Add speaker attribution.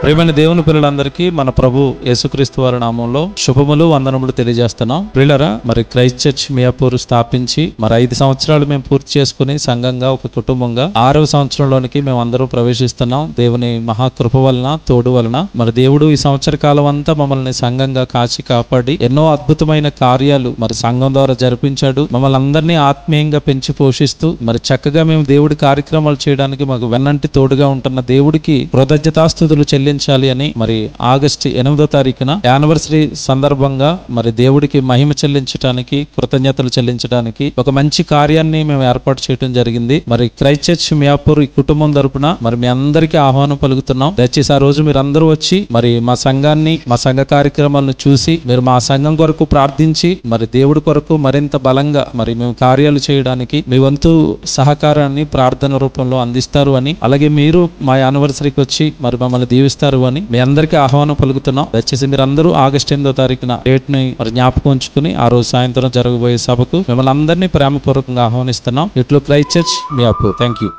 Speaker 1: ప్రియమైన దేవుని పిల్లలందరికీ మన ప్రభు యేసుక్రీస్తు వారి నామంలో శుభములు వందనములు తెలియజేస్తున్నాం. ప్రియులారా, మరి క్రైస్ట్ చర్చ్ మియాపూర్ స్థాపించి మరి 5 సంవత్సరాలు మేము పూర్తి చేసుకుని సంఘంగా ఒక కుటుంబంగా 6వ సంవత్సరంలోనికి మేము అందరూ ప్రవేశిస్తున్నాం. దేవుని మహాకృప వలన తోడు వలన మరి దేవుడు ఈ సంవత్సర కాలం అంతా మమ్మల్ని సంఘంగా కాచి కాపాడి ఎన్నో అద్భుతమైన కార్యాలు మరి సంఘం ద్వారా జరిపించాడు. మమ్మల్ని అందరినీ ఆత్మీయంగా పెంచి పోషిస్తూ మరి చక్కగా మేము దేవుడి కార్యక్రమాలు చేయడానికి మాకు వెన్నంటి తోడుగా ఉంటున్న దేవుడికి కృతజ్ఞతాస్తుతులు చెల్లించాలి అని మరి ఆగస్టు 8వ తారీఖున యానివర్సరీ సందర్భంగా మరి దేవుడికి మహిమ చెల్లించడానికి కృతజ్ఞతలు చెల్లించడానికి ఒక మంచి కార్యాన్ని మేము ఏర్పాటు చేయడం జరిగింది. మరి క్రైస్ట్ చర్చ్ మియాపూర్ ఈ కుటుంబం తరపున మరి మీ అందరికీ ఆహ్వానం పలుకుతున్నాం. దయచేసి ఆ రోజు మీరు అందరూ వచ్చి మరి మా సంఘాన్ని మా సంఘ కార్యక్రమాలను చూసి మీరు మా సంఘం కొరకు ప్రార్థించి మరి దేవుడి కొరకు మరింత బలంగా మరి మేము కార్యాలు చేయడానికి మీ వంతు సహకారాన్ని ప్రార్థన రూపంలో అందిస్తారు అని, అలాగే మీరు మా యానివర్సరీకి వచ్చి మరి మమ్మల్ని దీవిస్తారు అని మీ అందరికీ ఆహ్వానం పలుకుతున్నాం. దయచేసి మీరు అందరూ ఆగస్టు 8వ తారీఖున డేట్ ని మరి జ్ఞాపకం ఉంచుకుని ఆ రోజు సాయంత్రం జరగబోయే సభకు మిమ్మల్ని అందరినీ ప్రేమపూర్వకంగా ఆహ్వానిస్తున్నాం. ఇట్లు Christ church Miyapur. Thank you.